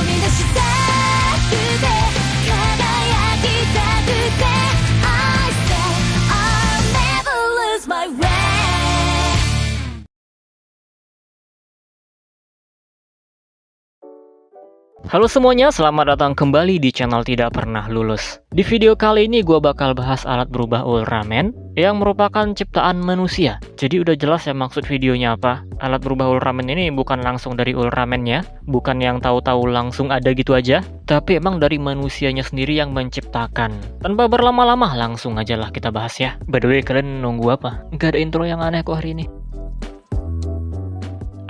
み出したくて輝きたくて I say I'll never lose my way. Halo semuanya, selamat datang kembali di channel Tidak Pernah Lulus. Di video kali ini gue bakal bahas alat berubah Ultraman yang merupakan ciptaan manusia. Jadi udah jelas ya maksud videonya apa. Alat berubah Ultraman ini bukan langsung dari Ultraman-nya, bukan yang tahu-tahu langsung ada gitu aja, tapi emang dari manusianya sendiri yang menciptakan. Tanpa berlama-lama, langsung aja lah kita bahas ya. By the way, kalian nunggu apa? Gak ada intro yang aneh kok hari ini.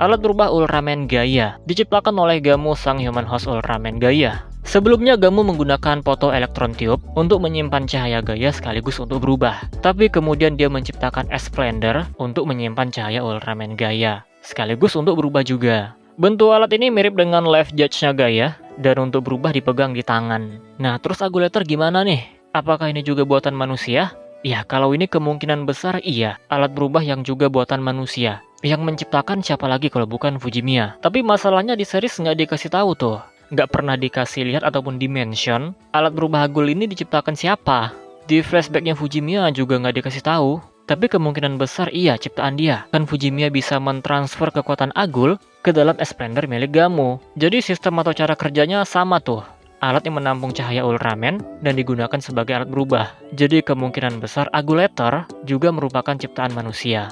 Alat berubah Ultraman Gaia diciptakan oleh Gamu sang human host Ultraman Gaia. Sebelumnya Gamu menggunakan fotoelektron tube untuk menyimpan cahaya Gaia sekaligus untuk berubah. Tapi kemudian dia menciptakan Esplendor untuk menyimpan cahaya Ultraman Gaia, sekaligus untuk berubah juga. Bentuk alat ini mirip dengan Life Judge-nya Gaia, dan untuk berubah dipegang di tangan. Nah, terus Agulator gimana nih? Apakah ini juga buatan manusia? Ya, kalau ini kemungkinan besar iya, alat berubah yang juga buatan manusia. Yang menciptakan siapa lagi kalau bukan Fujimiya. Tapi masalahnya di series nggak dikasih tahu tuh. Nggak pernah dikasih lihat ataupun dimention alat berubah Hagul ini diciptakan siapa. Di flashbacknya Fujimiya juga nggak dikasih tahu. Tapi kemungkinan besar iya ciptaan dia. Kan Fujimiya bisa mentransfer kekuatan Agul ke dalam Esplendor milik Gamu. Jadi sistem atau cara kerjanya sama tuh. Alat yang menampung cahaya Ultraman dan digunakan sebagai alat berubah. Jadi kemungkinan besar Agulator juga merupakan ciptaan manusia.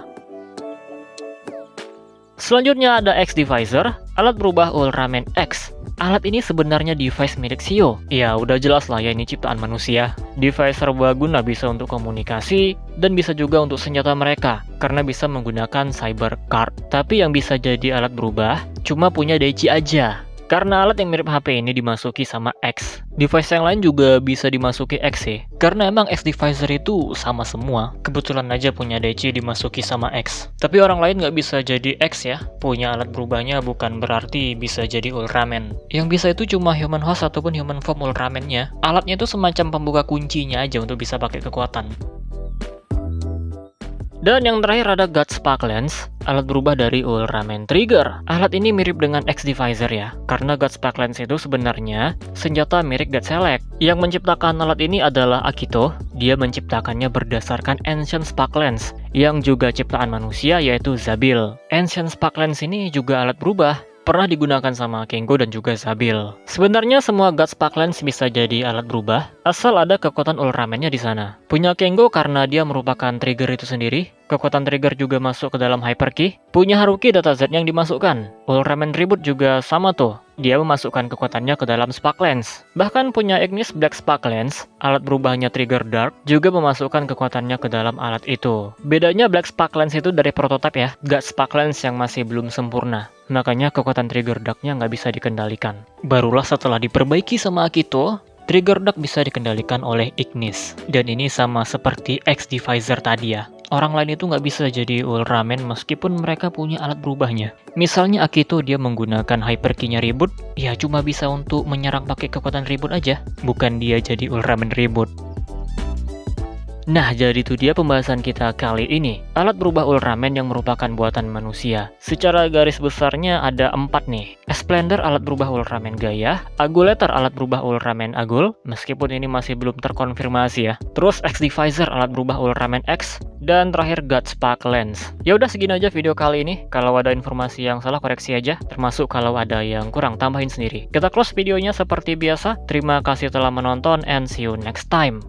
Selanjutnya ada X-Divisor, alat berubah Ultraman X. Alat ini sebenarnya device milik Shio. Ya udah jelas lah ya ini ciptaan manusia. Divisor berguna bisa untuk komunikasi dan bisa juga untuk senjata mereka karena bisa menggunakan cyber card. Tapi yang bisa jadi alat berubah cuma punya Daichi aja. Karena alat yang mirip HP ini dimasuki sama X. Device yang lain juga bisa dimasuki X sih. Karena emang X-Divisor itu sama semua. Kebetulan aja punya Daichi dimasuki sama X. Tapi orang lain nggak bisa jadi X ya. Punya alat berubahnya bukan berarti bisa jadi Ultraman. Yang bisa itu cuma human host ataupun human form Ultraman-nya. Alatnya itu semacam pembuka kuncinya aja untuk bisa pakai kekuatan. Dan yang terakhir ada God Spark Lens, alat berubah dari Ultraman Trigger. Alat ini mirip dengan X-Divisor ya, karena God Spark Lens itu sebenarnya senjata mirip God Select. Yang menciptakan alat ini adalah Akito. Dia menciptakannya berdasarkan Ancient Spark Lens, yang juga ciptaan manusia yaitu Zabil. Ancient Spark Lens ini juga alat berubah. Pernah digunakan sama Kengo dan juga Zabil. Sebenarnya semua God Spark Lens bisa jadi alat berubah, asal ada kekuatan Ultraman-nya di sana. Punya Kengo karena dia merupakan trigger itu sendiri. Kekuatan trigger juga masuk ke dalam Hyper Key. Punya Haruki data Z yang dimasukkan. Ultraman Reboot juga sama tuh. Dia memasukkan kekuatannya ke dalam Spark Lens. Bahkan punya Ignis Black Spark Lens, alat berubahnya Trigger Dark, juga memasukkan kekuatannya ke dalam alat itu. Bedanya Black Spark Lens itu dari prototipe ya, God Spark Lens yang masih belum sempurna. Makanya kekuatan Trigger Dark-nya nggak bisa dikendalikan. Barulah setelah diperbaiki sama Akito, Trigger Dark bisa dikendalikan oleh Ignis. Dan ini sama seperti X-Divisor tadi ya. Orang lain itu nggak bisa jadi Ultraman meskipun mereka punya alat berubahnya. Misalnya Akito dia menggunakan Hyper Key-nya Reboot, ya cuma bisa untuk menyerang pakai kekuatan Reboot aja. Bukan dia jadi Ultraman Reboot. Nah, jadi itu dia pembahasan kita kali ini. Alat berubah Ultraman yang merupakan buatan manusia. Secara garis besarnya ada 4 nih. Esplendor alat berubah Ultraman Gaia, Agulator alat berubah Ultraman Agul, meskipun ini masih belum terkonfirmasi ya. Terus X-Divisor alat berubah Ultraman X, dan terakhir God Spark Lens. Ya udah segini aja video kali ini. Kalau ada informasi yang salah koreksi aja, termasuk kalau ada yang kurang tambahin sendiri. Kita close videonya seperti biasa. Terima kasih telah menonton and see you next time.